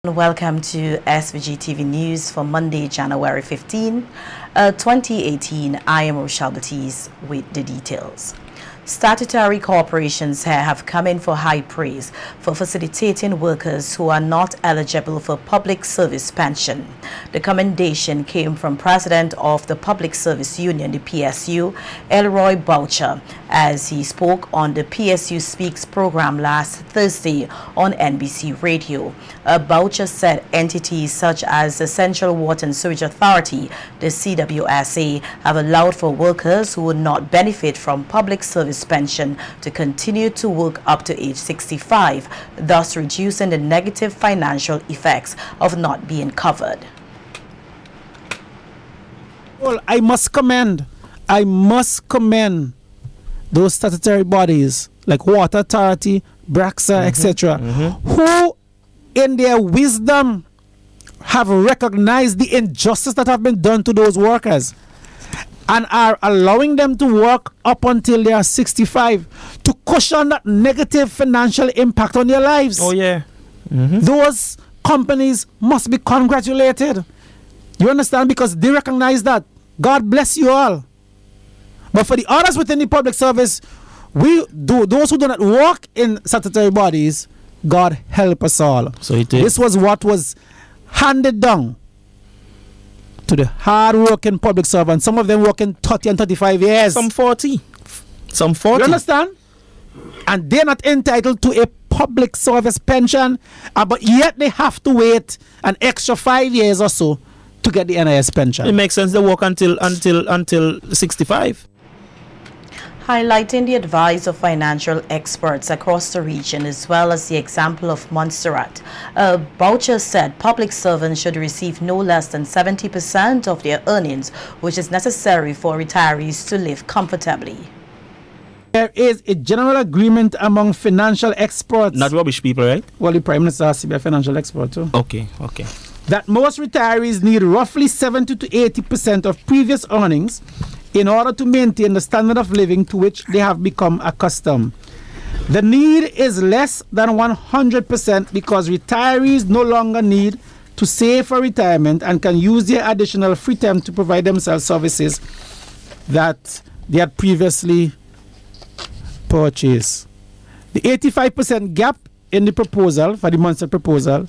Welcome to SVG-TV News for Monday, January 15, 2018. I am Rochelle Baptiste with the details. Statutory corporations here have come in for high praise for facilitating workers who are not eligible for public service pension. The commendation came from President of the Public Service Union, the PSU, Elroy Boucher, as he spoke on the PSU Speaks program last Thursday on NBC Radio. Boucher said entities such as the Central Water and Sewage Authority, the CWSA, have allowed for workers who would not benefit from public service pension to continue to work up to age 65, thus reducing the negative financial effects of not being covered. Well, I must commend those statutory bodies like Water Authority, Braxa, etc., who in their wisdom have recognized the injustice that have been done to those workers and are allowing them to work up until they are 65 to cushion that negative financial impact on their lives. Oh, yeah. Those companies must be congratulated. You understand? Because they recognize that. God bless you all. But for the others within the public service, those who do not work in statutory bodies, God help us all. So it is. This was what was handed down to the hard-working public servants. Some of them working 30 and 35 years. Some 40. Some 40. You understand? And they're not entitled to a public service pension, but yet they have to wait an extra 5 years or so to get the NIS pension. It makes sense. They work until 65. Highlighting the advice of financial experts across the region as well as the example of Montserrat, Boucher said public servants should receive no less than 70% of their earnings, which is necessary for retirees to live comfortably. There is a general agreement among financial experts. Not rubbish people, right? Well, the Prime Minister has to be a financial expert too. Okay. That most retirees need roughly 70 to 80% of previous earnings in order to maintain the standard of living to which they have become accustomed. The need is less than 100% because retirees no longer need to save for retirement and can use their additional free time to provide themselves services that they had previously purchased. The 85% gap in the proposal, for the Munster proposal,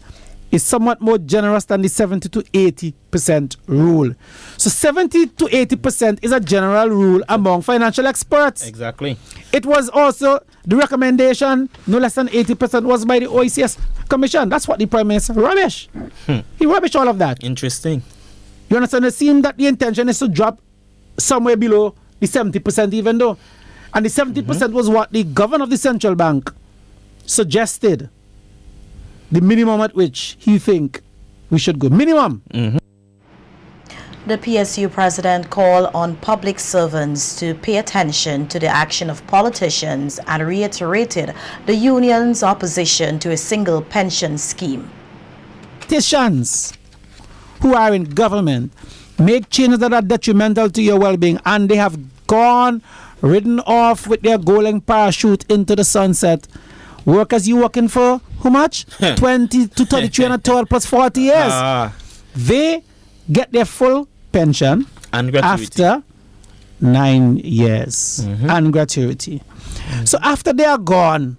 is somewhat more generous than the 70 to 80% rule. So 70 to 80% is a general rule among financial experts. Exactly. It was also the recommendation, no less than 80% was by the OECS Commission. That's what the Prime Minister rubbish. He rubbish all of that. Interesting. You understand? It seems that the intention is to drop somewhere below the 70% even though. And the 70% was what the governor of the central bank suggested. The minimum at which he think we should go. Minimum. The PSU president called on public servants to pay attention to the action of politicians and reiterated the union's opposition to a single pension scheme. Politicians who are in government make changes that are detrimental to your well-being, and they have ridden off with their golden parachute into the sunset. Workers you working for, how much? 20 to 33 and a third plus 40 years. They get their full pension and gratuity after 9 years and gratuity. So after they are gone,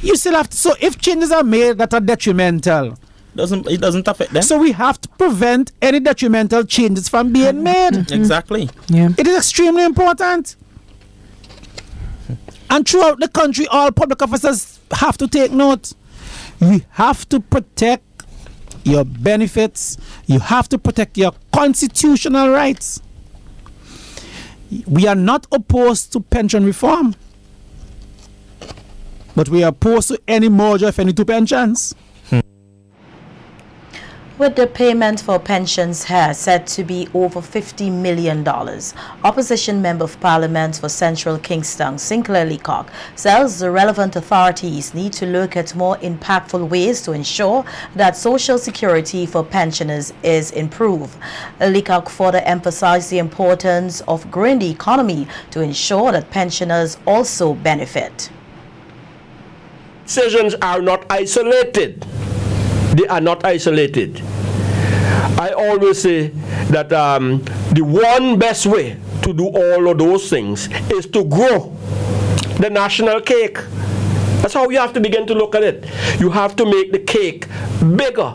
you still have to, so if changes are made that are detrimental, it doesn't affect them. So we have to prevent any detrimental changes from being made. Exactly. Yeah. It is extremely important. And throughout the country, all public officers have to take note. You have to protect your benefits. You have to protect your constitutional rights. We are not opposed to pension reform, but we are opposed to any merger of any two pensions. With the payment for pensions here said to be over $50 million, Opposition Member of Parliament for Central Kingston, Sinclair Leacock, says the relevant authorities need to look at more impactful ways to ensure that social security for pensioners is improved. Leacock further emphasized the importance of growing the economy to ensure that pensioners also benefit. Decisions are not isolated. They are not isolated. I always say that the one best way to do all of those things is to grow the national cake. That's how you have to begin to look at it. You have to make the cake bigger.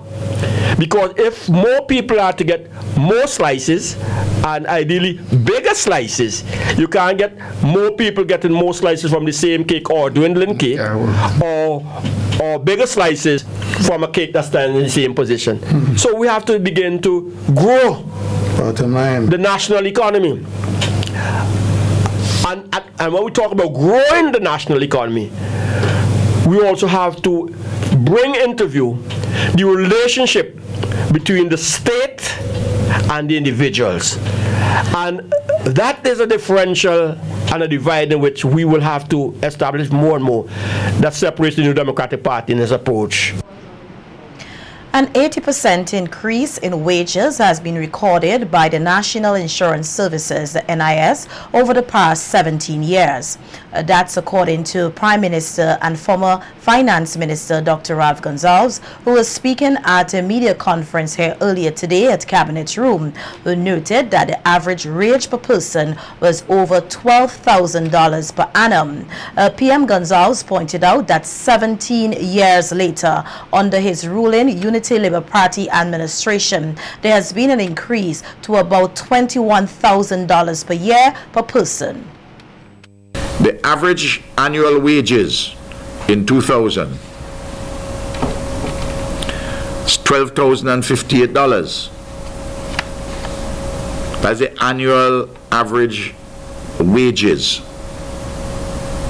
Because if more people are to get more slices, and ideally bigger slices, you can't get more people getting more slices from the same cake or dwindling cake, or bigger slices from a cake that's standing in the same position. So we have to begin to grow the national economy. And when we talk about growing the national economy, we also have to bring into view the relationship between the state and the individuals. And that is a differential and a divide in which we will have to establish more and more that separates the New Democratic Party in its approach. An 80% increase in wages has been recorded by the National Insurance Services, the NIS, over the past 17 years. That's according to Prime Minister and former Finance Minister Dr. Ralph Gonsalves, who was speaking at a media conference here earlier today at Cabinet Room, who noted that the average wage per person was over $12,000 per annum. PM Gonsalves pointed out that 17 years later, under his ruling Unity Labour Party administration, there has been an increase to about $21,000 per year per person. The average annual wages in 2000 is $12,058. That's the annual average wages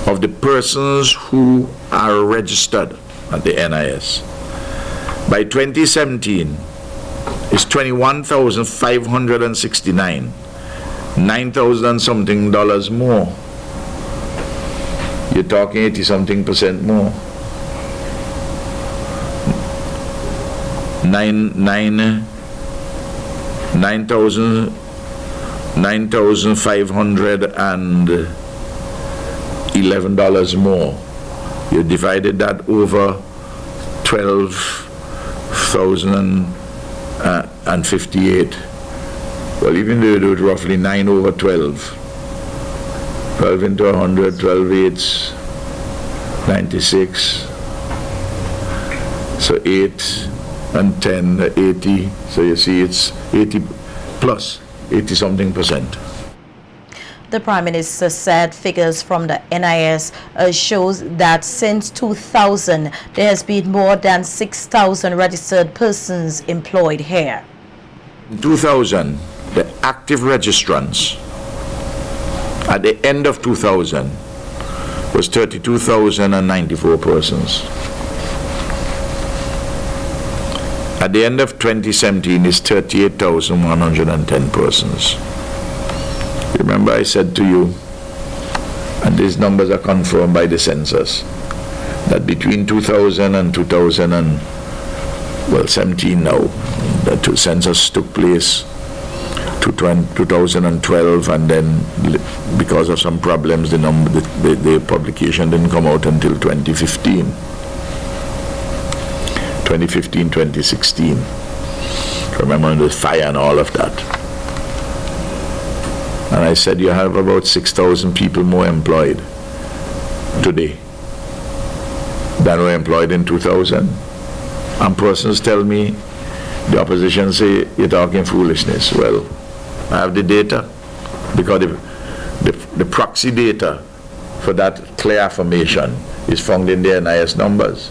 of the persons who are registered at the NIS. By 2017, it's $21,569, $9,000 something dollars more. You're talking 80-something% more. 9,511 more. You divided that over 12,058. Well, even though you do it roughly 9 over 12. 12 into 100, 12 eighths, 96. So 8 and 10, 80. So you see it's 80 plus, 80-something%. The Prime Minister said figures from the NIS shows that since 2000, there has been more than 6,000 registered persons employed here. In 2000, the active registrants at the end of 2000 was 32,094 persons. At the end of 2017 is 38,110 persons. Remember I said to you, and these numbers are confirmed by the census, that between 2000 and 2017 now, the census took place to 2012, and then because of some problems the publication didn't come out until 2015, 2016. Remember the fire and all of that. And I said you have about 6,000 people more employed today than were employed in 2000. And persons tell me, the opposition say, you're talking foolishness. Well, I have the data, because the proxy data for that clear affirmation is found in the NIS numbers.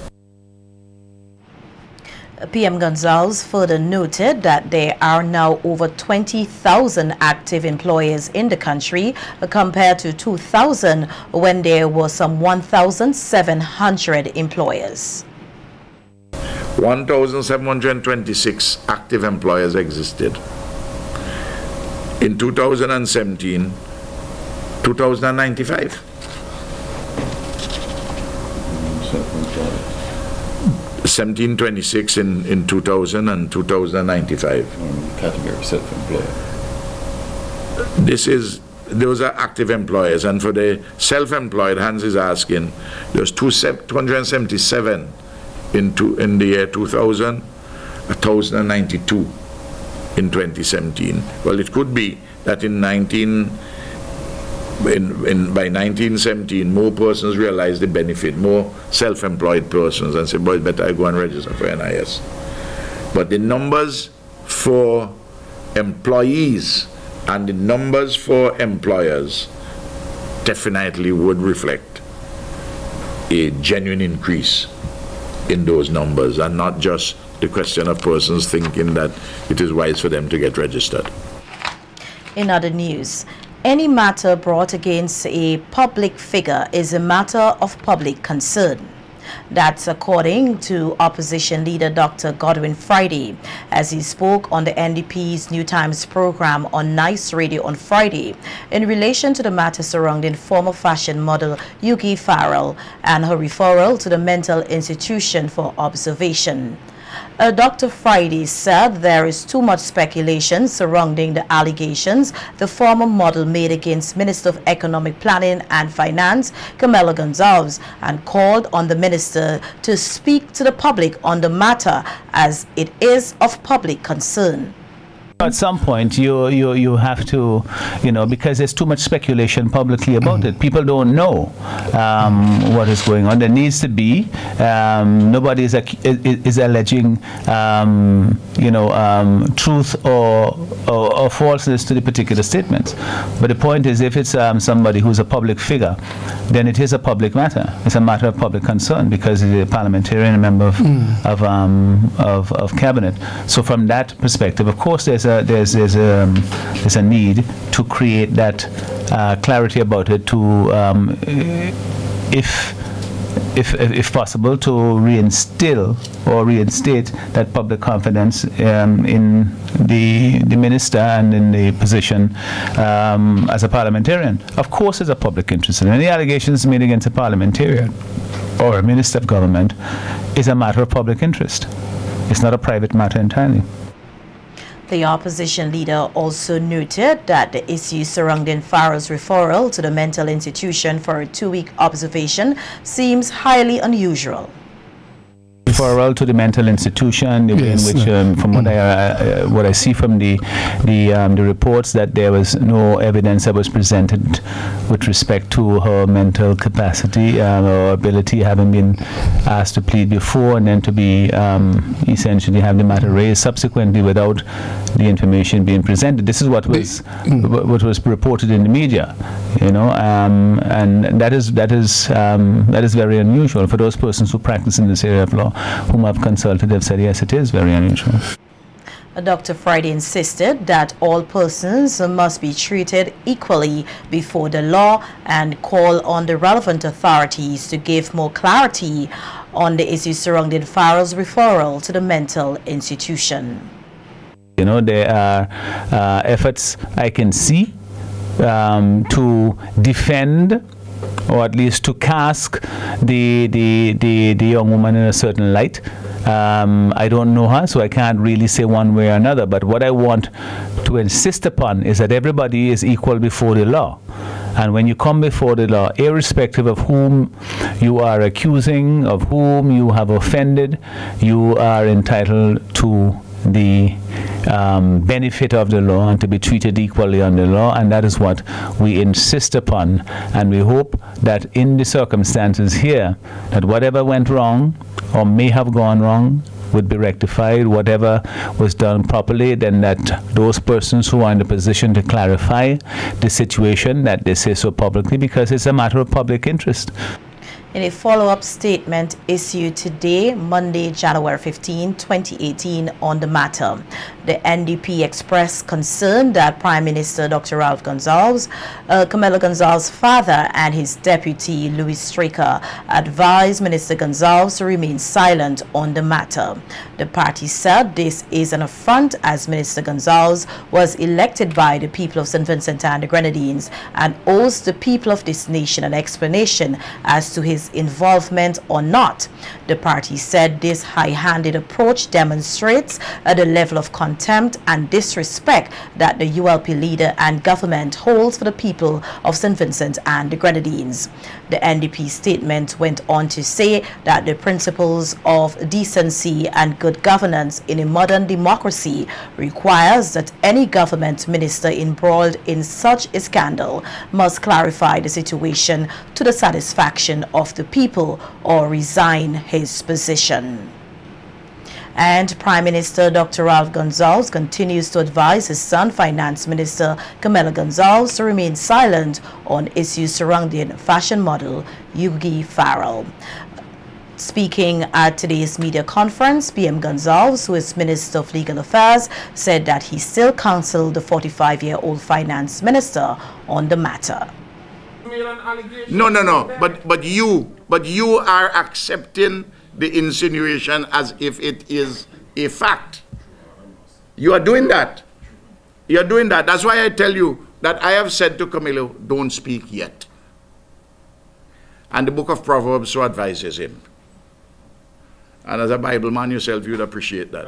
PM Gonsalves further noted that there are now over 20,000 active employers in the country compared to 2000 when there were some 1,700 employers. 1,726 active employers existed. In 2017, 2,095. 1726 in 2000 and 2095. Category self-employed. Those are active employers, and for the self-employed, Hans is asking, there's 277 in the year 2000, 1,092 in 2017. Well, it could be that by 1917, more persons realized the benefit, more self-employed persons, and said, boy, better I go and register for NIS. But the numbers for employees and the numbers for employers definitely would reflect a genuine increase in those numbers, and not just the question of persons thinking that it is wise for them to get registered. In other news, any matter brought against a public figure is a matter of public concern. That's according to opposition leader Dr. Godwin Friday as he spoke on the NDP's New Times program on Nice Radio on Friday in relation to the matter surrounding former fashion model Yuki Farrell and her referral to the mental institution for observation. Dr. Friday said there is too much speculation surrounding the allegations the former model made against Minister of Economic Planning and Finance, Camela Gonzalez, and called on the minister to speak to the public on the matter as it is of public concern. At some point, you have to, because there's too much speculation publicly about it. People don't know what is going on. There needs to be. Nobody is alleging, truth or falseness to the particular statements. But the point is, if it's somebody who's a public figure, then it is a public matter. It's a matter of public concern because he's a parliamentarian, a member of cabinet. So from that perspective, of course, there's a need to create that clarity about it, to if possible, to reinstill or reinstate that public confidence in the minister and in the position as a parliamentarian. Of course, there's a public interest in any allegations made against a parliamentarian or a minister of government is a matter of public interest. It's not a private matter entirely. The opposition leader also noted that the issue surrounding Farrell's referral to the mental institution for a 2-week observation seems highly unusual. Referral to the mental institution, the way in which, from what I see from the reports, that there was no evidence that was presented with respect to her mental capacity or ability, having been asked to plead before and then to be essentially have the matter raised subsequently without the information being presented. This is what was reported in the media, and that is very unusual for those persons who practice in this area of law. Whom I've consulted have said, yes, it is very unusual. Dr. Friday insisted that all persons must be treated equally before the law and call on the relevant authorities to give more clarity on the issues surrounding Farrell's referral to the mental institution. There are efforts I can see to defend, or at least to cast the young woman in a certain light. I don't know her, so I can't really say one way or another. But what I want to insist upon is that everybody is equal before the law. And when you come before the law, irrespective of whom you are accusing, of whom you have offended, you are entitled to the benefit of the law and to be treated equally on the law, and that is what we insist upon. And we hope that in the circumstances here, that whatever went wrong or may have gone wrong would be rectified. Whatever was done properly, then that those persons who are in the position to clarify the situation, that they say so publicly, because it's a matter of public interest. In a follow-up statement issued today, Monday, January 15, 2018, on the matter, the NDP expressed concern that Prime Minister Dr. Ralph Gonzalez, Camela Gonzalez's father, and his deputy, Louis Straker, advised Minister Gonzalez to remain silent on the matter. The party said this is an affront as Minister Gonzalez was elected by the people of St. Vincent and the Grenadines and owes the people of this nation an explanation as to his his involvement or not. The party said this high-handed approach demonstrates the level of contempt and disrespect that the ULP leader and government holds for the people of St. Vincent and the Grenadines. The NDP statement went on to say that the principles of decency and good governance in a modern democracy requires that any government minister embroiled in such a scandal must clarify the situation to the satisfaction of the people or resign his position. And Prime Minister Dr. Ralph Gonsalves continues to advise his son, Finance Minister Camilo Gonsalves, to remain silent on issues surrounding fashion model Yugi Farrell. Speaking at today's media conference, PM Gonsalves, who is Minister of Legal Affairs, said that he still counseled the 45-year-old Finance Minister on the matter. No. But you are accepting the insinuation as if it is a fact. You are doing that. You are doing that. That's why I tell you that I have said to Camilo, don't speak yet. And the book of Proverbs so advises him. And as a Bible man yourself, you'd appreciate that.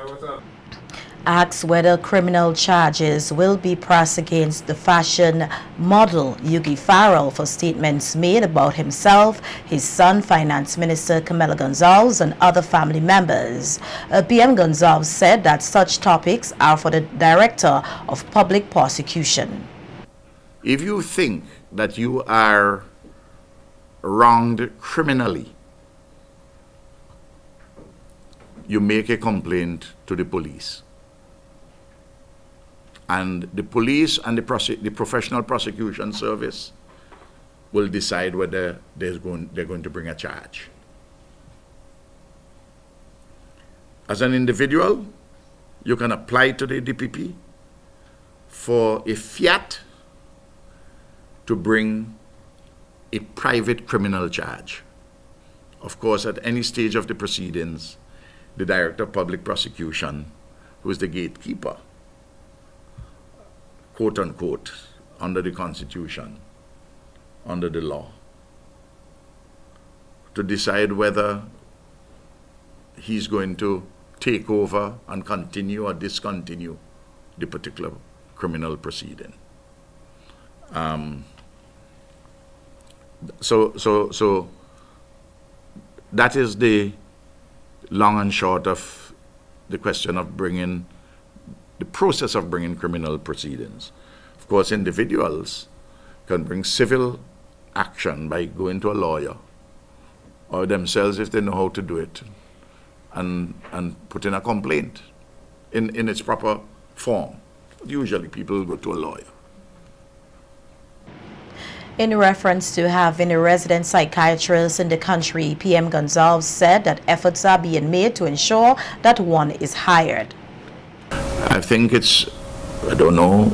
Asks whether criminal charges will be pressed against the fashion model Yugi Farrell for statements made about himself, his son, Finance Minister Camilo Gonsalves, and other family members. PM Gonsalves said that such topics are for the Director of Public Prosecution. If you think that you are wronged criminally, you make a complaint to the police. And the police and the professional prosecution service will decide whether they're going to bring a charge. As an individual, you can apply to the DPP for a fiat to bring a private criminal charge. Of course, at any stage of the proceedings, the Director of Public Prosecution, who is the gatekeeper, quote unquote, under the Constitution, under the law, to decide whether he's going to take over and continue or discontinue the particular criminal proceeding. So that is the long and short of the question of bringing the process of bringing criminal proceedings. Of course, individuals can bring civil action by going to a lawyer or themselves, if they know how to do it, and put in a complaint in its proper form. Usually people go to a lawyer. In reference to having a resident psychiatrist in the country, PM Gonsalves said that efforts are being made to ensure that one is hired. I think it's, I don't know,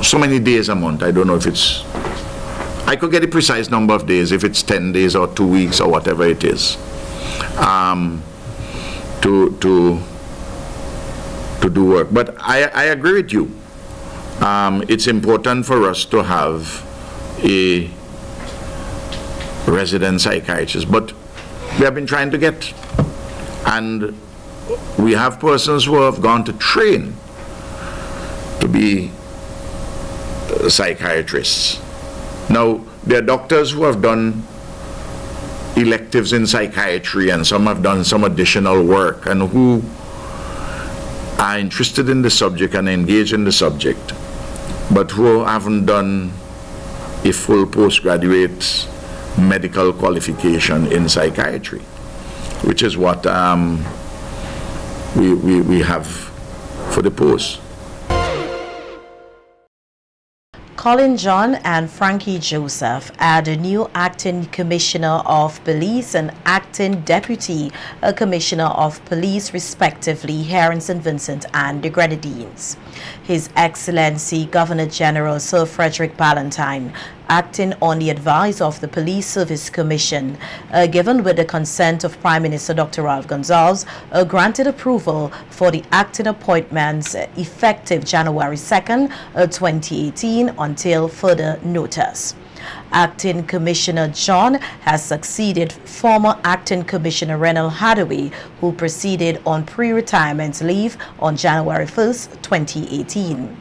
so many days a month. I don't know if it's, I could get a precise number of days, if it's 10 days or 2 weeks or whatever it is, to do work. But I agree with you. It's important for us to have a resident psychiatrist, but we have been trying to get, and we have persons who have gone to train to be psychiatrists. Now, there are doctors who have done electives in psychiatry, and some have done some additional work, and who are interested in the subject and engaged in the subject, but who haven't done a full postgraduate medical qualification in psychiatry, which is what we have for the post. Colin John and Frankie Joseph are the new acting Commissioner of Police and acting Deputy Commissioner of Police, respectively, here in St. Vincent and the Grenadines. His Excellency Governor General Sir Frederick Ballantyne, acting on the advice of the Police Service Commission, given with the consent of Prime Minister Dr. Ralph Gonsalves, granted approval for the acting appointments effective January 2nd, 2018 until further notice. Acting Commissioner John has succeeded former Acting Commissioner Renal Hadaway, who proceeded on pre-retirement leave on January 1st, 2018.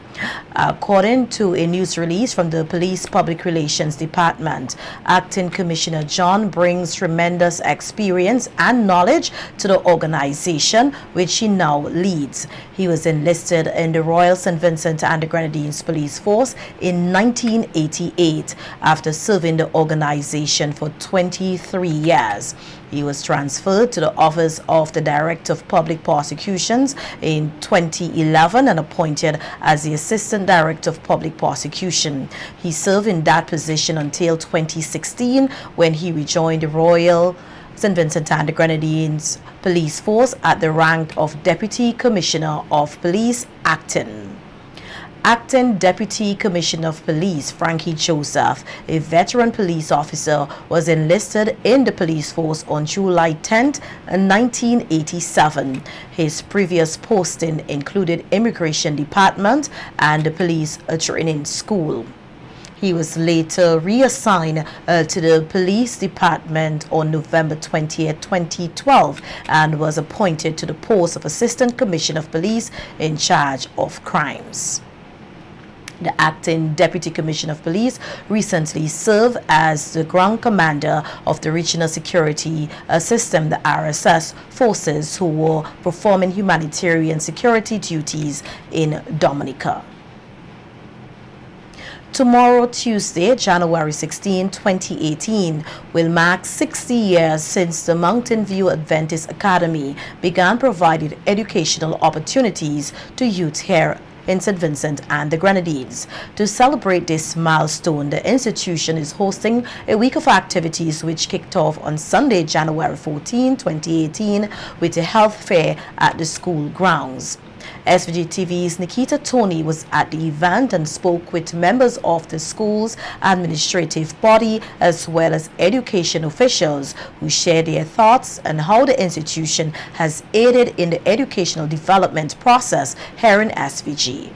According to a news release from the Police Public Relations Department, Acting Commissioner John brings tremendous experience and knowledge to the organization, which he now leads. He was enlisted in the Royal St. Vincent and the Grenadines Police Force in 1988 after serving the organization for 23 years. He was transferred to the office of the Director of Public Prosecutions in 2011 and appointed as the Assistant Director of Public Prosecution. He served in that position until 2016 when he rejoined the Royal St. Vincent and the Grenadines Police Force at the rank of Deputy Commissioner of Police, Acting. Acting Deputy Commissioner of Police Frankie Joseph, a veteran police officer, was enlisted in the police force on July 10, 1987. His previous posting included Immigration Department and the Police Training School. He was later reassigned to the Police Department on November 20, 2012 and was appointed to the post of Assistant Commissioner of Police in charge of crimes. The Acting Deputy Commissioner of Police recently served as the Ground Commander of the Regional Security System, the RSS forces, who were performing humanitarian security duties in Dominica. Tomorrow, Tuesday, January 16, 2018, will mark 60 years since the Mountain View Adventist Academy began providing educational opportunities to youth here in St. Vincent and the Grenadines. To celebrate this milestone, the institution is hosting a week of activities which kicked off on Sunday, January 14, 2018, with a health fair at the school grounds. SVG-TV's Nikita Tony was at the event and spoke with members of the school's administrative body as well as education officials who shared their thoughts on how the institution has aided in the educational development process here in SVG.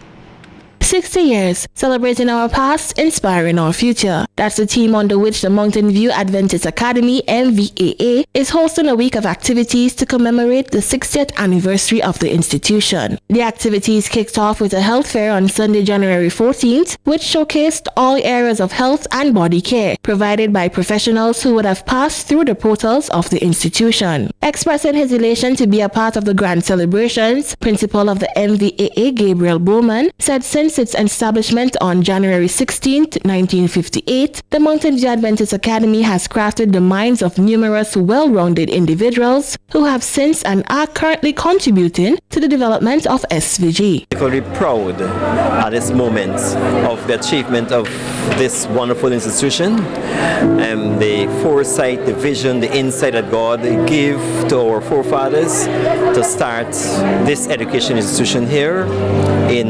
60 years, celebrating our past, inspiring our future. That's the theme under which the Mountain View Adventist Academy, MVAA, is hosting a week of activities to commemorate the 60th anniversary of the institution. The activities kicked off with a health fair on Sunday, January 14th, which showcased all areas of health and body care provided by professionals who would have passed through the portals of the institution. Expressing his elation to be a part of the grand celebrations, Principal of the MVAA, Gabriel Bowman, said since its establishment on January 16, 1958, the Mountain View Adventist Academy has crafted the minds of numerous well-rounded individuals who have since and are currently contributing to the development of SVG. Very proud at this moment of the achievement of this wonderful institution, the foresight, the vision, the insight that God gave to our forefathers to start this education institution here in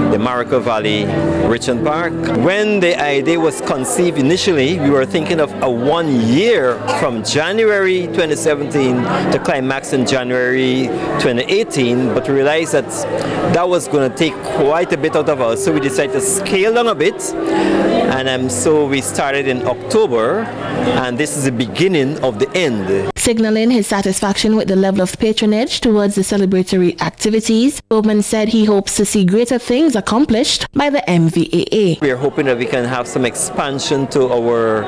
the Marico Valley, Richmond Park. When the idea was conceived initially, we were thinking of a 1 year from January 2017 to climax in January 2018, but we realized that that was going to take quite a bit out of us, so we decided to scale down a bit, and so we started in October, and this is the beginning of the end. Signaling his satisfaction with the level of patronage towards the celebratory activities, Bowman said he hopes to see greater things accomplished by the MVAA. We are hoping that we can have some expansion to our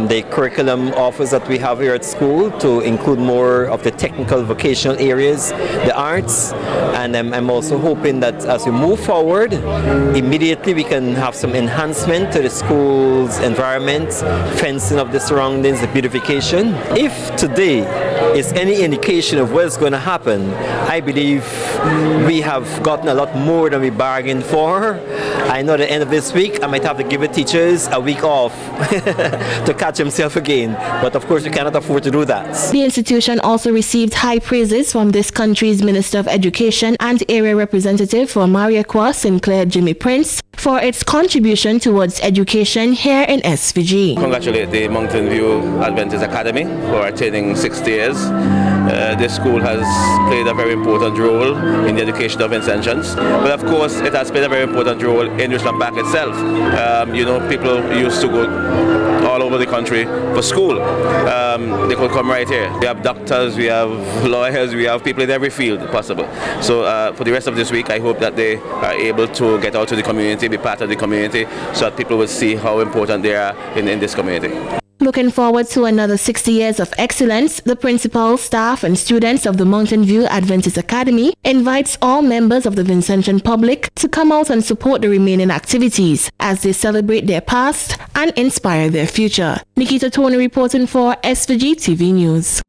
the curriculum offers that we have here at school to include more of the technical vocational areas, the arts, and I'm also hoping that as we move forward, immediately we can have some enhancement to the school's environment, fencing of the surroundings, the beautification. If today is any indication of what's going to happen, I believe we have gotten a lot more than we bargained for. I know at the end of this week I might have to give the teachers a week off to catch themselves again, but of course we cannot afford to do that. The institution also received high praises from this country's Minister of Education and Area Representative for Mariaqua, Sinclair Jimmy Prince, for its contribution towards education here in SVG. Congratulate the Mountain View Adventist Academy for attaining 60 years. this school has played a very important role in the education of Vincentians. But of course, it has played a very important role in Richmond Park itself. You know, people used to go all over the country for school. They could come right here. We have doctors, we have lawyers, we have people in every field possible. So for the rest of this week, I hope that they are able to get out to the community, be part of the community, so that people will see how important they are in this community. Looking forward to another 60 years of excellence, the principal, staff and students of the Mountain View Adventist Academy invites all members of the Vincentian public to come out and support the remaining activities as they celebrate their past and inspire their future. Nikita Tony reporting for SVG-TV News.